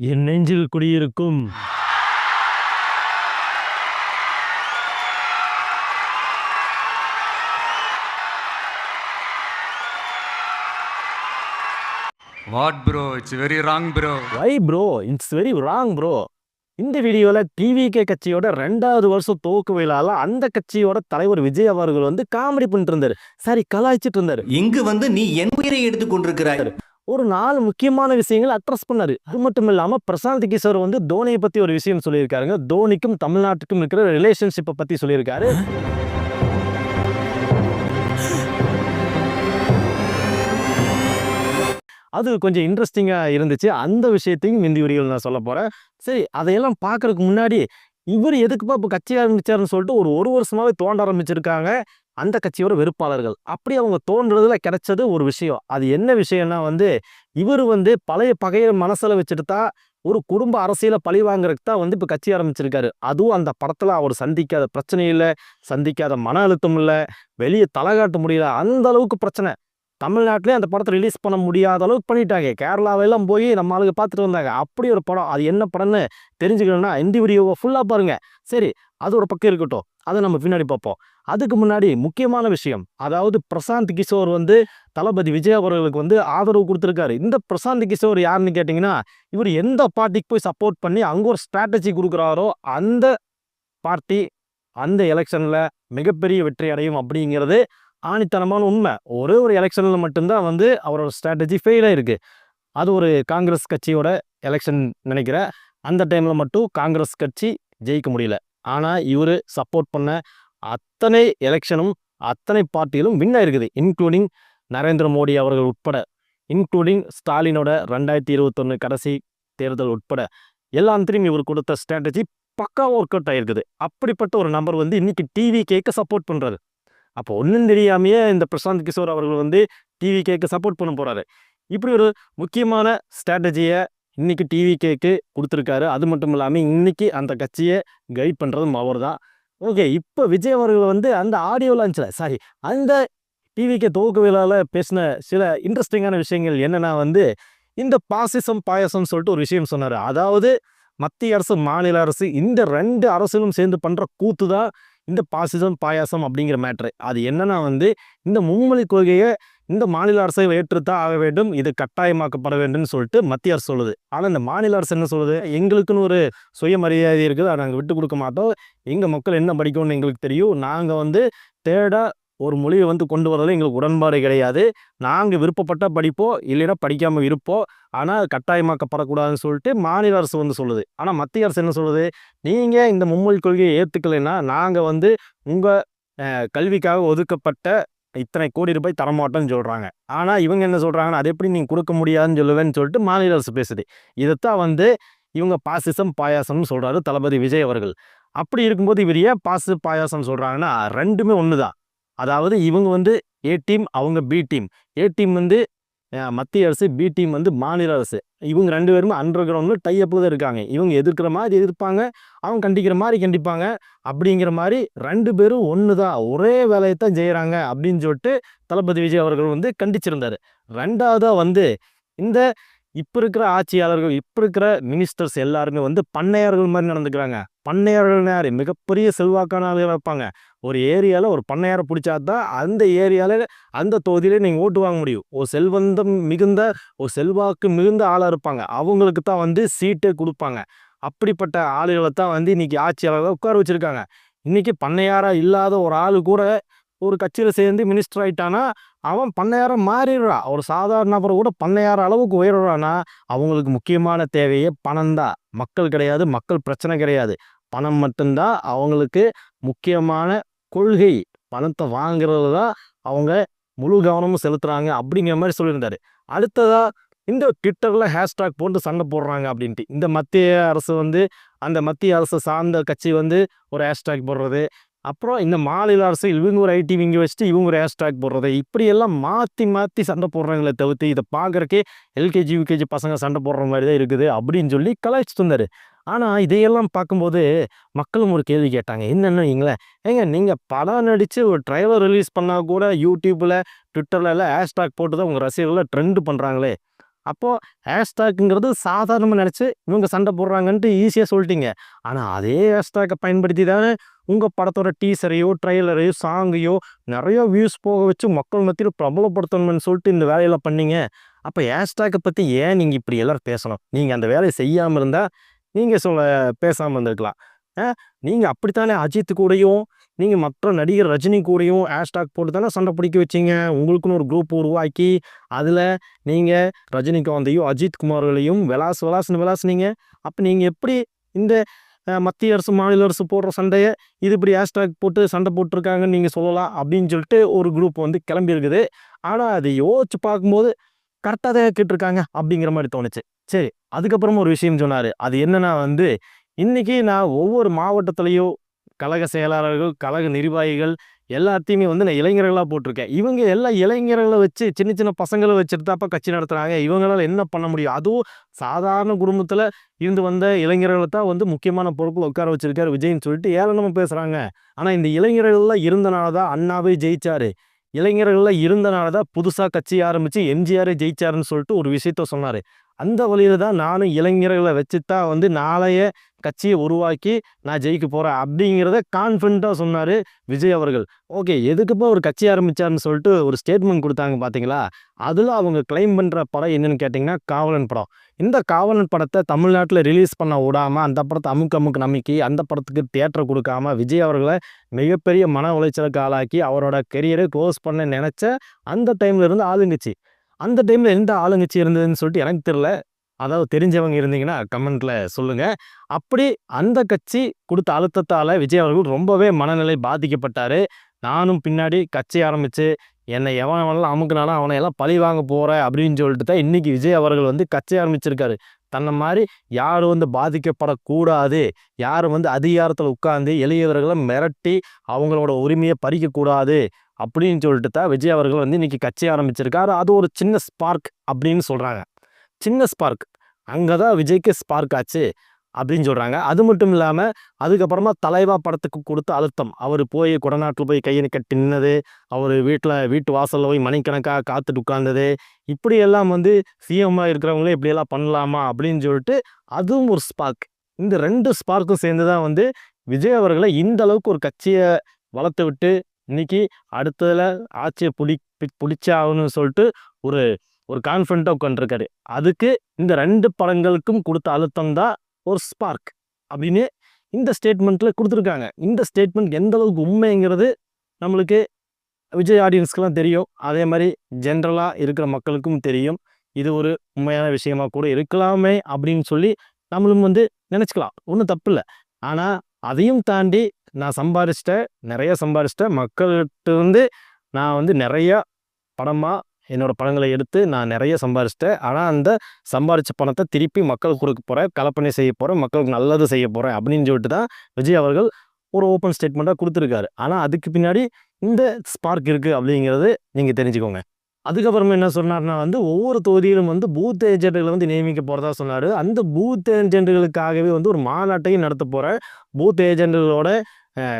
என் நெஞ்சில் குடியிருக்கும் what bro, it's very wrong bro. Why bro, it's very wrong bro. இந்த வீடியோல டிவிகே கட்சியோட 2வது வருஷம் துவக்க விழால அந்த கட்சியோட தலைவர் விஜய் அவர்கள் வந்து காமெடி பண்ணிட்டு இருந்தாரு. சரி, கலாய்ச்சிட்டு இருந்தாரு. இங்கு வந்து நீ என் உயிரை எடுத்துக் கொண்டிருக்கிறாய். ஒரு 4 முக்கியமான விஷயங்கள் அட்ரஸ் பண்ணாரு. அது மட்டும் இல்லாம பிரசாந்த் கிஷோர் வந்து தோனியை பத்தி ஒரு விஷயம் சொல்லியிருக்காருங்க. தோனிக்கும் தமிழ்நாட்டுக்கும் இருக்கிற ரிலேஷன்ஷிப்பை பத்தி சொல்லியிருக்காரு. அது கொஞ்சம் இன்ட்ரெஸ்டிங்கா இருந்துச்சு. அந்த விஷயத்தையும் இந்த வீடியோல நான் சொல்ல போறேன். சரி, அதையெல்லாம் பார்க்கறதுக்கு முன்னாடி இவர் எதுக்குப்பா இப்போ கட்சி ஆரம்பிச்சாருன்னு சொல்லிட்டு ஒரு வருஷமாவே தோண்ட ஆரம்பிச்சிருக்காங்க அந்த கட்சியோட வெறுப்பாளர்கள். அப்படி அவங்க தோன்றதுல கிடைச்சது ஒரு விஷயம். அது என்ன விஷயம்னா வந்து இவர் வந்து பழைய பகையை மனசுல வச்சுட்டு தான் ஒரு குடும்ப அரசியலை பழி வாங்குறதுக்கு தான் வந்து இப்போ கட்சி ஆரம்பிச்சிருக்காரு. அதுவும் அந்த படத்துல அவர் சந்திக்காத பிரச்சனை இல்லை, சந்திக்காத மன அழுத்தம் இல்லை, வெளியே தலை காட்ட முடியல, அந்த அளவுக்கு பிரச்சனை. தமிழ்நாட்டிலே அந்த படத்தை ரிலீஸ் பண்ண முடியாத அளவுக்கு பண்ணிட்டாங்க. கேரளாவெல்லாம் போய் நம்ம ஆளுங்க பார்த்துட்டு வந்தாங்க. அப்படி ஒரு படம். அது என்ன படம்னு தெரிஞ்சுக்கணும்னா இந்த வீடியோவை ஃபுல்லாக பாருங்க. சரி, அது ஒரு பக்கம் இருக்கட்டும், அதை நம்ம பின்னாடி பார்ப்போம். அதுக்கு முன்னாடி முக்கியமான விஷயம், அதாவது பிரசாந்த் கிஷோர் வந்து தளபதி விஜய் அவர்களுக்கு வந்து ஆதரவு கொடுத்துருக்காரு. இந்த பிரசாந்த் கிஷோர் யாருன்னு கேட்டிங்கன்னா, இவர் எந்த பார்ட்டிக்கு போய் சப்போர்ட் பண்ணி அங்கே ஒரு ஸ்ட்ராட்டஜி கொடுக்குறாரோ அந்த பார்ட்டி அந்த எலெக்ஷனில் மிகப்பெரிய வெற்றி அடையும் அப்படிங்கிறது ஆணித்தனமான உண்மை. ஒரே ஒரு எலெக்ஷனில் மட்டும்தான் வந்து அவரோட ஸ்ட்ராட்டஜி ஃபெயில் ஆயிருக்கு. அது ஒரு காங்கிரஸ் கட்சியோட எலெக்ஷன் நினைக்கிறேன். அந்த டைமில் மட்டும் காங்கிரஸ் கட்சி ஜெயிக்க முடியல. ஆனால் இவர் சப்போர்ட் பண்ண அத்தனை எலெக்ஷனும் அத்தனை பார்ட்டிகளும் வின் ஆயிருக்குது. இன்க்ளூடிங் நரேந்திர மோடி அவர்கள் உட்பட, இன்க்ளூடிங் ஸ்டாலினோட 2021 கடைசி தேர்தல் உட்பட எல்லாத்திலையும் இவர் கொடுத்த ஸ்ட்ராட்டஜி பக்காவாக ஒர்க் அவுட் ஆகிருக்குது. அப்படிப்பட்ட ஒரு நபர் வந்து இன்னைக்கு டிவிகேக்கு சப்போர்ட் பண்ணுறாரு. அப்போ ஒன்றும் தெரியாமையே இந்த பிரசாந்த் கிஷோர் அவர்கள் வந்து டிவிகேக்கு சப்போர்ட் பண்ண போகிறாரு. இப்படி ஒரு முக்கியமான ஸ்ட்ராட்டஜியை இன்னைக்கு டிவிகேக்கு கொடுத்துருக்காரு. அது மட்டும் இல்லாமல் இன்னைக்கு அந்த கட்சியை கைட் பண்ணுறதும் அவர் தான். ஓகே, இப்போ விஜய் அவர்கள் வந்து அந்த ஆடியோ லான்ச்சில் அந்த டிவிகே துவக்க விழாவில் பேசின சில இன்ட்ரெஸ்டிங்கான விஷயங்கள் என்னென்னா வந்து இந்த பாசிசம் பாயசம் சொல்லிட்டு ஒரு விஷயம் சொன்னார். அதாவது மத்திய அரசு மாநில அரசு இந்த 2 அரசுகளும் சேர்ந்து பண்ணுற கூத்து தான் இந்த பாசிசம் பாயாசம் அப்படிங்கிற மேட்ரு. அது என்னன்னா வந்து இந்த மும்மொழி கொள்கையை இந்த மாநில அரசை ஏற்றுத்தான் ஆக வேண்டும், இது கட்டாயமாக்கப்பட வேண்டும்னு சொல்லிட்டு மத்திய அரசு சொல்லுது. ஆனால் இந்த மாநில அரசு என்ன சொல்லுது, எங்களுக்குன்னு ஒரு சுயமரியாதை இருக்குது, அதை நாங்கள் விட்டு கொடுக்க மாட்டோம், எங்கள் மக்கள் என்ன படிக்கணும்னு எங்களுக்கு தெரியும், நாங்கள் வந்து தேட ஒரு மொழியை வந்து கொண்டு வரதில் எங்களுக்கு உடன்பாடு கிடையாது, நாங்கள் விருப்பப்பட்ட படிப்போம், இல்லைன்னா படிக்காமல் இருப்போம், ஆனால் கட்டாயமாக்கப்படக்கூடாதுன்னு சொல்லிட்டு மாநில அரசு வந்து சொல்லுது. ஆனால் மத்திய அரசு என்ன சொல்லுது, நீங்கள் இந்த மும்மொழி கொள்கையை ஏற்றுக்கலைன்னா நாங்கள் வந்து உங்கள் கல்விக்காக ஒதுக்கப்பட்ட இத்தனை கோடி ரூபாய் தரமாட்டோம்னு சொல்கிறாங்க. ஆனால் இவங்க என்ன சொல்கிறாங்கன்னா, அது எப்படி நீங்கள் கொடுக்க முடியாதுன்னு சொல்லுவேன்னு சொல்லிட்டு மாநில அரசு பேசுது. இதைத்தான் வந்து இவங்க பாசிசம் பாயாசம்னு சொல்கிறாரு தளபதி விஜய் அவர்கள். அப்படி இருக்கும்போது இவர் ஏன் பாசு பாயாசம் சொல்கிறாங்கன்னா, ரெண்டுமே ஒன்று தான். அதாவது இவங்க வந்து ஏ டீம், அவங்க பி டீம். ஏ டீம் வந்து மத்திய அரசு, பி டீம் வந்து மாநில அரசு. இவங்க 2 பேருமே அண்டர் கிரவுண்டில் டைஅப்பில் தான் இருக்காங்க. இவங்க எதிர்க்கிற மாதிரி எதிர்ப்பாங்க, அவங்க கண்டிக்கிற மாதிரி கண்டிப்பாங்க. அப்படிங்கிற மாதிரி 2 பேரும் ஒன்று தான், ஒரே வேலையை தான் செய்கிறாங்க அப்படின்னு சொல்லிட்டு தளபதி விஜய் அவர்கள் வந்து கண்டிச்சிருந்தார். 2வதாக வந்து இந்த இப்போ இருக்கிற ஆட்சியாளர்கள், இப்போ இருக்கிற மினிஸ்டர்ஸ் எல்லாருமே வந்து பண்ணையார்கள் மாதிரி நடந்துக்கிறாங்க. பண்ணையார்கள் யார், மிகப்பெரிய செல்வாக்கான ஆளுகள் இருப்பாங்க. ஒரு ஏரியாவில் ஒரு பண்ணையாரை பிடிச்சா தான் அந்த ஏரியாவில் அந்த தொகுதியிலே நீங்கள் ஓட்டு வாங்க முடியும். ஒரு செல்வந்தம் மிகுந்த, ஒரு செல்வாக்கு மிகுந்த ஆளாக இருப்பாங்க, அவங்களுக்கு தான் வந்து சீட்டே கொடுப்பாங்க. அப்படிப்பட்ட ஆளுகளை தான் வந்து இன்னைக்கு ஆட்சியாளர்கள் உட்கார வச்சுருக்காங்க. இன்றைக்கி பண்ணையாராக இல்லாத ஒரு ஆள் கூட ஒரு கட்சியில் சேர்ந்து மினிஸ்டர் ஆகிட்டானா அவன் பண்ணையாரம் மாறிடுறான். ஒரு சாதாரண நபரை கூட பண்ணையார அளவுக்கு உயர்றான்னா அவங்களுக்கு முக்கியமான தேவையே பணம் தான். மக்கள் கிடையாது, மக்கள் பிரச்சனை கிடையாது, பணம் மட்டும்தான் அவங்களுக்கு முக்கியமான கொள்கை. பணத்தை வாங்குறது தான் அவங்க முழு கவனமும் செலுத்துகிறாங்க அப்படிங்கிற மாதிரி சொல்லியிருந்தாரு. அடுத்ததா இந்த ட்விட்டரில் ஹேஷ்டாக் போட்டு சண்டை போடுறாங்க அப்படின்ட்டு இந்த மத்திய அரசு வந்து அந்த மத்திய அரசு சார்ந்த கட்சி வந்து ஒரு ஹேஷ்டாக் போடுறது, அப்புறம் இந்த மாநில அரசு இவங்க ஒரு ஐடி விங்க வச்சுட்டு இவங்க ஒரு ஹேஷ்டாக் போடுறது, இப்படியெல்லாம் மாற்றி மாற்றி சண்டை போடுறாங்களே தவிர்த்து இதை பார்க்குறக்கே எல்கேஜி யூகேஜி பசங்க சண்டை போடுற மாதிரி தான் இருக்குது அப்படின்னு சொல்லி கலாய்ச்சிட்டு இருந்தார். ஆனால் இதையெல்லாம் பார்க்கும்போது மக்களும் ஒரு கேள்வி கேட்டாங்க. என்னென்னு வைங்களேன், ஏங்க நீங்கள் படம் நடித்து ஒரு ட்ரைலர் ரிலீஸ் பண்ணால் கூட யூடியூப்பில் ட்விட்டரில் எல்லாம் ஹேஷ்டாக் போட்டு தான் உங்கள் ரசிகர்களை ட்ரெண்டு பண்ணுறாங்களே, அப்போது ஹேஷ்டாக்குங்கிறது சாதாரணமாக நினச்சி இவங்க சண்டை போடுறாங்கன்ட்டு ஈஸியாக சொல்லிட்டீங்க. ஆனால் அதே ஹேஷ்டாக்கை பயன்படுத்தி தானே உங்கள் படத்தோட டீசரையோ ட்ரெய்லரையோ சாங்கையோ நிறைய வியூஸ் போக வச்சு மக்கள் மத்தியில் பிரபலப்படுத்தணும்னு சொல்லிட்டு இந்த வேலையெல்லாம் பண்ணீங்க. அப்போ ஹேஷ்டாக்கை பற்றி ஏன் நீங்கள் இப்படி எல்லோரும் பேசணும்? நீங்கள் அந்த வேலையை செய்யாமல் இருந்தால் நீங்கள் பேசாமல் இருந்திருக்கலாம். நீங்கள் அப்படித்தானே அஜித் கூடயும் நீங்கள் மற்ற நடிகர் ரஜினி கூடயும் ஹேஷ்டாக் போட்டு தானே சண்டை பிடிக்க வச்சிங்க. உங்களுக்குன்னு ஒரு குரூப் உருவாக்கி அதில் நீங்கள் ரஜினிகாந்தையும் அஜித் குமார்களையும் விளாசுனீங்க. அப்போ நீங்கள் எப்படி இந்த மத்திய அரசு மாநில அரசு போடுற சண்டையை இது இப்படி ஹேஷ்டாக் போட்டு சண்டை போட்டிருக்காங்கன்னு நீங்கள் சொல்லலாம் அப்படின்னு சொல்லிட்டு ஒரு குரூப் கிளம்பியிருக்குது. ஆனால் அதை யோசிச்சு பார்க்கும்போது கரெக்டாக தான் கேட்டிருக்காங்க அப்படிங்கிற மாதிரி தோணுச்சு. சரி, அதுக்கப்புறமா ஒரு விஷயம் சொன்னார். அது என்னன்னா இன்றைக்கி நான் ஒவ்வொரு மாவட்டத்துலேயும் கழக செயலாளர்கள் கழக நிர்வாகிகள் எல்லாத்தையுமே நான் இளைஞர்களாக போட்டிருக்கேன். இவங்க எல்லாம் இளைஞர்களை வச்சு சின்ன சின்ன பசங்களை வச்சுருந்தாப்பா கட்சி நடத்துகிறாங்க. இவங்களால் என்ன பண்ண முடியும்? அதுவும் சாதாரண குடும்பத்தில் இருந்து வந்த இளைஞர்களை தான் முக்கியமான பொறுப்பில் உட்கார வச்சிருக்காரு விஜய்ன்னு சொல்லிட்டு ஏளனமாக பேசுகிறாங்க. ஆனால் இந்த இளைஞர்கள்லாம் இருந்தனால தான் அண்ணாவே ஜெயிச்சார். இளைஞர்கள்லாம் இருந்தனால தான் புதுசாக கட்சி ஆரம்பித்து எம்ஜிஆரே ஜெயிச்சாருன்னு சொல்லிட்டு ஒரு விஷயத்த சொன்னார். அந்த வழியில் தான் நானும் இளைஞர்களை வச்சு தான் நாளைய கட்சியை உருவாக்கி நான் ஜெயிக்க போகிறேன் அப்படிங்கிறத கான்ஃபிடண்ட்டாக சொன்னார் விஜய் அவர்கள். ஓகே, எதுக்குப்போ ஒரு கட்சி ஆரம்பித்தார்னு சொல்லிட்டு ஒரு ஸ்டேட்மெண்ட் கொடுத்தாங்க பார்த்தீங்களா? அதில் அவங்க கிளைம் பண்ணுற படம் என்னென்னு கேட்டிங்கன்னா காவலன் படம். இந்த காவலன் படத்தை தமிழ்நாட்டில் ரிலீஸ் பண்ண விடாமல் அந்த படத்தை அமுக்கு நம்பிக்கை அந்த படத்துக்கு தியேட்டர் கொடுக்காம விஜய் அவர்களை மிகப்பெரிய மன உளைச்சலுக்கு ஆளாக்கி அவரோட கெரியரை க்ளோஸ் பண்ண நினச்ச அந்த டைமில் இருந்து ஆளுங்கட்சி. அந்த டைமில் எந்த ஆளுங்கட்சி இருந்ததுன்னு சொல்லிட்டு எனக்கு தெரியல. அதாவது தெரிஞ்சவங்க இருந்தீங்கன்னா கமெண்ட்டில் சொல்லுங்கள். அப்படி அந்த கட்சி கொடுத்த அழுத்தத்தால் விஜய் அவர்கள் ரொம்பவே மனநிலை பாதிக்கப்பட்டார். நானும் பின்னாடி கட்சி ஆரம்பித்து என்னை எவனெல்லாம் அமுக்குனாலும் அவனை எல்லாம் பழி வாங்க போகிறேன் அப்படின்னு சொல்லிட்டு தான் இன்றைக்கி விஜய் அவர்கள் கட்சி ஆரம்பிச்சிருக்காரு. தன்னை மாதிரி யாரும் பாதிக்கப்படக்கூடாது, யாரும் அதிகாரத்தில் உட்கார்ந்து எளியவர்களை மிரட்டி அவங்களோட உரிமையை பறிக்கக்கூடாது அப்படின்னு சொல்லிட்டு தான் விஜய் அவர்கள் இன்றைக்கி கட்சி ஆரம்பிச்சிருக்காரு. அது ஒரு சின்ன ஸ்பார்க் அப்படின்னு சொல்கிறாங்க. சின்ன ஸ்பார்க், அங்கே தான் விஜய்க்கு ஸ்பார்க் ஆச்சு அப்படின்னு சொல்கிறாங்க. அது மட்டும் இல்லாமல் அதுக்கப்புறமா தலைவா படத்துக்கு கொடுத்த அழுத்தம், அவர் போய் கொடநாட்டில் போய் கையை கட்டி நின்னது, அவர் வீட்டு வாசலில் போய் மணிக்கணக்காக காத்துட்டு உட்கார்ந்தது, இப்படியெல்லாம் சிஎம்மாக இருக்கிறவங்களே இப்படியெல்லாம் பண்ணலாமா அப்படின்னு சொல்லிட்டு அதுவும் ஒரு ஸ்பார்க். இந்த 2 ஸ்பார்க்கும் சேர்ந்து தான் விஜய் அவர்களை இந்த அளவுக்கு ஒரு கட்சியை வளர்த்து விட்டு இன்றைக்கி அடுத்ததில் ஆட்சியை பிடிச்சே ஆகணும்னு சொல்லிட்டு ஒரு கான்ஃபிடண்ட்டாக உட்காந்துருக்காரு. அதுக்கு இந்த 2 படங்களுக்கும் கொடுத்த அழுத்தம் தான் ஒரு ஸ்பார்க் அப்படின்னு இந்த ஸ்டேட்மெண்ட்டில் கொடுத்துருக்காங்க. இந்த ஸ்டேட்மெண்ட் எந்த அளவுக்கு உண்மைங்கிறது நம்மளுக்கு விஜய் ஆடியன்ஸ்க்கெலாம் தெரியும். அதே மாதிரி ஜென்ரலாக இருக்கிற மக்களுக்கும் தெரியும். இது ஒரு உண்மையான விஷயமாக கூட இருக்கலாமே அப்படின்னு சொல்லி நம்மளும் நினச்சிக்கலாம். ஒன்றும் தப்பு இல்லை. ஆனால் அதையும் தாண்டி நான் நிறைய சம்பாரிச்சிட்டேன். மக்கள்கிட்ட நான் நிறையா படமாக என்னோடய படங்களை எடுத்து நான் நிறைய சம்பாரிச்சிட்டேன். ஆனால் அந்த சம்பாரித்த பணத்தை திருப்பி மக்களுக்கு கொடுக்க போகிறேன், கலப்பணி செய்ய போகிறேன், மக்களுக்கு நல்லது செய்ய போகிறேன் அப்படின்னு சொல்லிட்டு தான் விஜய் அவர்கள் ஒரு ஓப்பன் ஸ்டேட்மெண்ட்டாக கொடுத்துருக்காரு. ஆனால் அதுக்கு பின்னாடி இந்த ஸ்பார்க் இருக்குது அப்படிங்கிறது நீங்கள் தெரிஞ்சுக்கோங்க. அதுக்கப்புறமா என்ன சொன்னார்னா ஒவ்வொரு தொகுதியிலும் பூத் ஏஜென்ட்டுகளை நியமிக்க போகிறதா சொன்னார். அந்த பூத் ஏஜென்ட்டுகளுக்காகவே ஒரு மாநாட்டையும் நடத்த போகிறேன். பூத் ஏஜென்ட்டுகளோட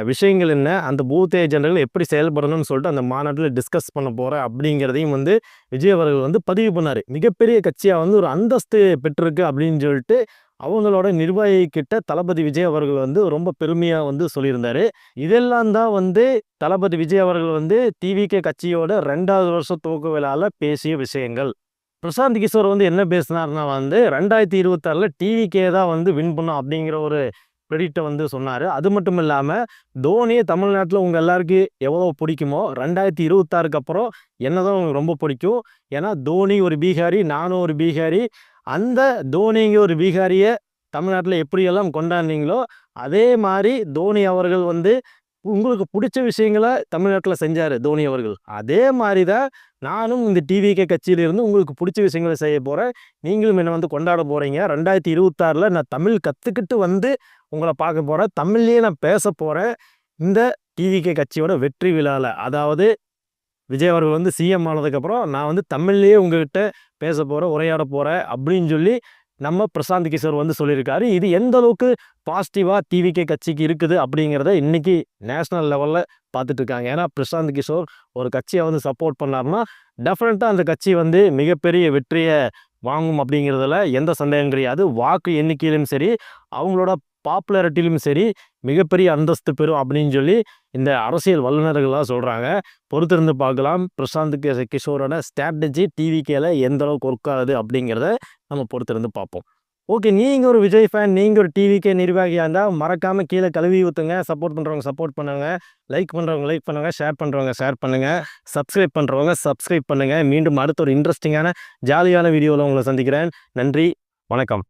விஷயங்கள் என்ன, அந்த பூத் ஏஜென்ட்டுகள் எப்படி செயல்படணும்னு சொல்லிட்டு அந்த மாநாட்டில் டிஸ்கஸ் பண்ண போகிறேன் அப்படிங்கிறதையும் விஜய் அவர்கள் பதிவு பண்ணார். மிகப்பெரிய கட்சியாக ஒரு அந்தஸ்து பெற்றிருக்கு அப்படின்னு சொல்லிட்டு அவங்களோட நிர்வாகிக்கிட்ட தளபதி விஜய் அவர்கள் ரொம்ப பெருமையாக சொல்லியிருந்தார். இதெல்லாம் தான் தளபதி விஜய் அவர்கள் டிவிகே கட்சியோட 2வது வருஷம் துவக்க விழாவில் பேசிய விஷயங்கள். பிரசாந்த் கிஷோர் என்ன பேசினார்னா 2026 டிவிகே தான் வின் பண்ணும் அப்படிங்கிற ஒரு ப்ரெடிக்டை சொன்னார். அது மட்டும் இல்லாமல் தோனியை தமிழ்நாட்டில் உங்கள் எல்லாருக்கும் எவ்வளோ பிடிக்குமோ 2026க்கு அப்புறம் என்ன தான் உங்களுக்கு ரொம்ப பிடிக்கும். ஏன்னா தோனி ஒரு பீகாரி, நானும் ஒரு பீகாரி. அந்த தோனிங்க ஒரு பீகாரியை தமிழ்நாட்டில் எப்படியெல்லாம் கொண்டாடினீங்களோ அதே மாதிரி தோனி அவர்கள் உங்களுக்கு பிடிச்ச விஷயங்களை தமிழ்நாட்டில் செஞ்சார் தோனி அவர்கள். அதே மாதிரி தான் நானும் இந்த டிவிகே கட்சியிலிருந்து உங்களுக்கு பிடிச்ச விஷயங்களை செய்ய போகிறேன். நீங்களும் என்னை கொண்டாட போகிறீங்க. 2026 நான் தமிழ் கற்றுக்கிட்டு உங்களை பார்க்க போகிறேன். தமிழ்லேயே நான் பேச போகிறேன். இந்த டிவிகே கட்சியோட வெற்றி விழாவில், அதாவது விஜய் அவர்கள் சிஎம் ஆனதுக்கப்புறம் நான் தமிழ்லேயே உங்கள்கிட்ட பேச போகிறேன், உரையாட போகிறேன் அப்படின்னு சொல்லி நம்ம பிரசாந்த் கிஷோர் சொல்லியிருக்காரு. இது எந்த அளவுக்கு பாசிட்டிவாக டிவிகே கட்சிக்கு இருக்குது அப்படிங்கிறத இன்றைக்கி நேஷ்னல் லெவலில் பார்த்துட்ருக்காங்க. ஏன்னா பிரசாந்த் கிஷோர் ஒரு கட்சியை சப்போர்ட் பண்ணார்னா டெஃபினட்டாக அந்த கட்சி மிகப்பெரிய வெற்றியை வாங்கும் அப்படிங்கிறதுல எந்த சந்தேகம் கிடையாது. வாக்கு எண்ணிக்கையிலும் சரி, அவங்களோட பாப்புலாரிட்டியிலும் சரி மிகப்பெரிய அந்தஸ்து பெறும் அப்படின்னு சொல்லி இந்த அரசியல் வல்லுநர்கள்லாம் சொல்கிறாங்க. பொறுத்திருந்து பார்க்கலாம் பிரசாந்த் கிஷோரோட ஸ்ட்ராட்டஜி டிவிகேல எந்த அளவுக்கு ஒர்க் ஆகுது அப்படிங்கிறத நம்ம பொறுத்திருந்து பார்ப்போம். ஓகே, நீங்கள் ஒரு விஜய் ஃபேன், நீங்கள் ஒரு டிவிகே நிர்வாகியாக இருந்தால் மறக்காமல் கீழே கழுவி ஊற்றுங்க. சப்போர்ட் பண்ணுறவங்க சப்போர்ட் பண்ணுங்க, லைக் பண்ணுறவங்க லைக் பண்ணுங்கள், ஷேர் பண்ணுறவங்க ஷேர் பண்ணுங்கள், சப்ஸ்கிரைப் பண்ணுறவங்க சப்ஸ்கிரைப் பண்ணுங்கள். மீண்டும் அடுத்த ஒரு இன்ட்ரெஸ்டிங்கான ஜாலியான வீடியோவில் உங்களை சந்திக்கிறேன். நன்றி, வணக்கம்.